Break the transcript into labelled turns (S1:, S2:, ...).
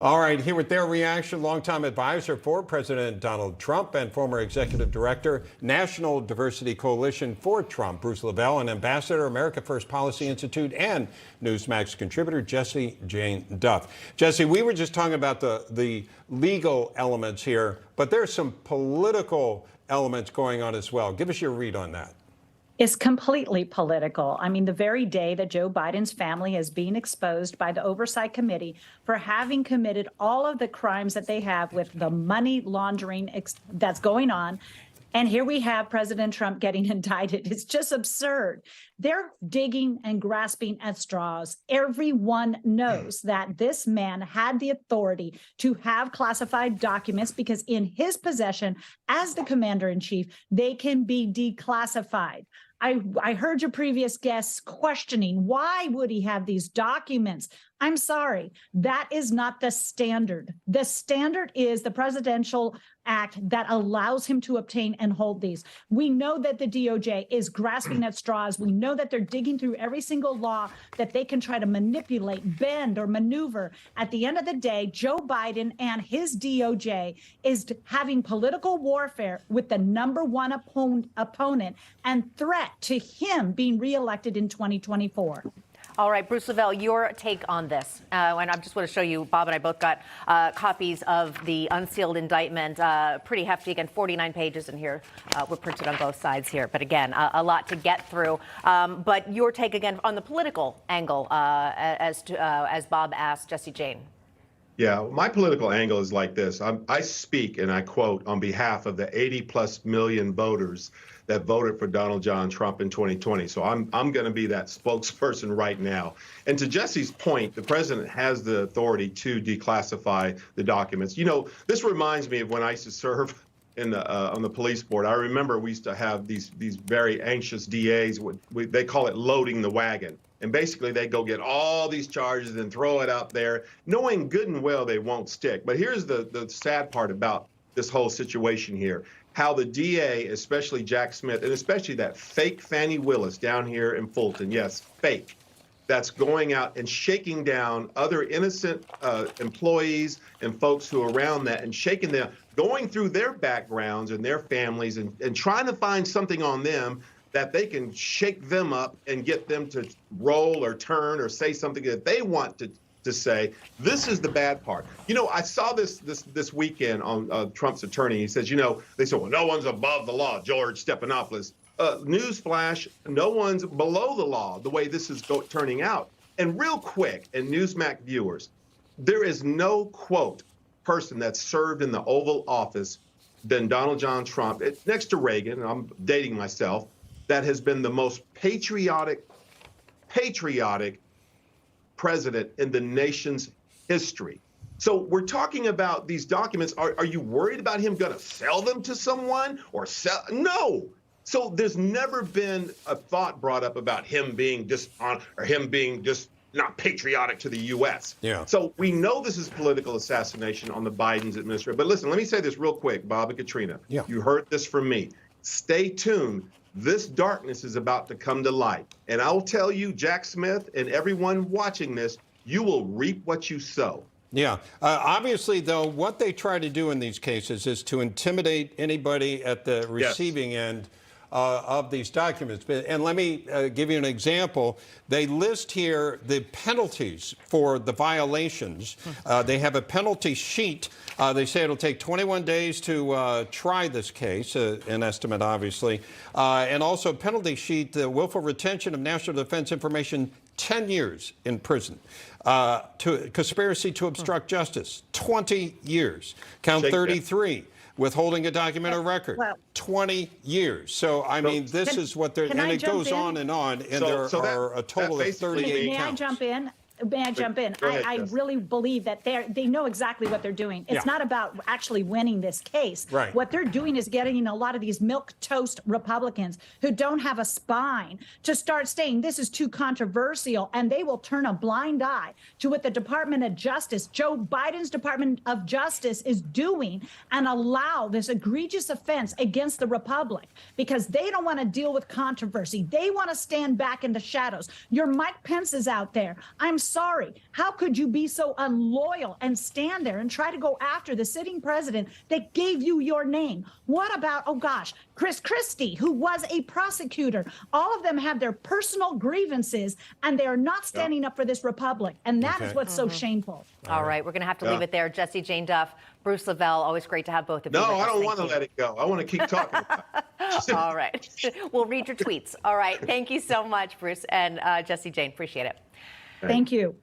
S1: All right, here with their reaction, longtime advisor for President Donald Trump and former executive director, National Diversity Coalition for Trump, Bruce Lavelle, and ambassador, America First Policy Institute, and Newsmax contributor, Jessie Jane Duff. Jessie, we were just talking about the legal elements here, but there's some political elements going on as well. Give us your read on that.
S2: Is completely political. I mean, the very day that Joe Biden's family is being exposed by the Oversight Committee for having committed all of the crimes that they have with the money laundering that's going on. And here we have President Trump getting indicted. It's just absurd. They're digging and grasping at straws. Everyone knows that this man had the authority to have classified documents because in his possession, as the commander-in-chief, they can be declassified. I heard your previous guests questioning, why would he have these documents? I'm sorry, that is not the standard. The standard is the Presidential Act that allows him to obtain and hold these. We know that the DOJ is grasping at straws. We know that they're digging through every single law that they can try to manipulate, bend, or maneuver. At the end of the day, Joe Biden and his DOJ is having political warfare with the number one opponent and threat to him being reelected in 2024.
S3: All right, Bruce Lavelle, your take on this. And I just want to show you, Bob and I both got copies of the unsealed indictment, pretty hefty, again, 49 pages in here. We're printed on both sides here. But again, a lot to get through. But your take, again, on the political angle, as Bob asked Jessie Jane.
S4: Yeah, my political angle is like this. I speak, and I quote, on behalf of the 80+ million voters that voted for Donald John Trump in 2020. So I'm going to be that spokesperson right now. And to Jessie's point, the president has the authority to declassify the documents. You know, this reminds me of when I used to serve in the on the police board. I remember we used to have these very anxious DAs. They call it loading the wagon. And basically, they go get all these charges and throw it up there, knowing good and well they won't stick. But here's the sad part about this whole situation here. How the DA, especially Jack Smith, and especially that fake Fannie Willis down here in Fulton, yes, fake, that's going out and shaking down other innocent employees and folks who are around that and shaking them, going through their backgrounds and their families and trying to find something on them that they can shake them up and get them to roll or turn or say something that they want to say. This is the bad part. You know, I saw this weekend on Trump's attorney. He says, you know, they said, well, no one's above the law, George Stephanopoulos. Newsflash, no one's below the law, the way this is turning out. And real quick, and Newsmax viewers, there is no, quote, person that's served in the Oval Office than Donald John Trump, next to Reagan, and I'm dating myself, that has been the most patriotic president in the nation's history. So we're talking about these documents. Are you worried about him going to sell them to someone or sell? No. So there's never been a thought brought up about him being dishonest or him being just not patriotic to the U.S.
S1: Yeah.
S4: So we know this is political assassination on the Biden's administration. But listen, let me say this real quick, Bob and Katrina.
S1: Yeah.
S4: You heard this from me. Stay tuned. This darkness is about to come to light. And I'll tell you, Jack Smith and everyone watching this, you will reap what you sow.
S1: Yeah. Obviously, though, what they try to do in these cases is to intimidate anybody at the receiving end of these documents. And let me give you an example. They list here the penalties for the violations. They have a penalty sheet. They say it'll take 21 days to try this case, an estimate, obviously. And also a penalty sheet, the willful retention of national defense information, 10 years in prison. To conspiracy to obstruct justice, 20 years. Count 33. Withholding a document or record, 20 years. So, I mean, this is what they're, and it goes on, and there are a total of 38 counts.
S2: May I jump in? May I jump in? I really believe that they know exactly what they're doing. It's not about actually winning this case.
S1: Right.
S2: What they're doing is getting a lot of these milquetoast Republicans who don't have a spine to start saying this is too controversial, and they will turn a blind eye to what the Department of Justice, Joe Biden's Department of Justice, is doing and allow this egregious offense against the Republic because they don't want to deal with controversy. They want to stand back in the shadows. Your Mike Pence is out there. I'm sorry. How could you be so unloyal and stand there and try to go after the sitting president that gave you your name? What about, oh gosh, Chris Christie, who was a prosecutor? All of them have their personal grievances, and they are not standing up for this republic. And that is what's so shameful.
S3: All right, we're going to have to leave it there. Jessie Jane Duff, Bruce Lavelle, always great to have both of you.
S4: No,
S3: with us.
S4: I don't
S3: Thank
S4: want to
S3: you.
S4: let it go. I want to keep talking about it.
S3: All right. We'll read your tweets. All right. Thank you so much, Bruce and Jessie Jane. Appreciate it.
S2: Thank you.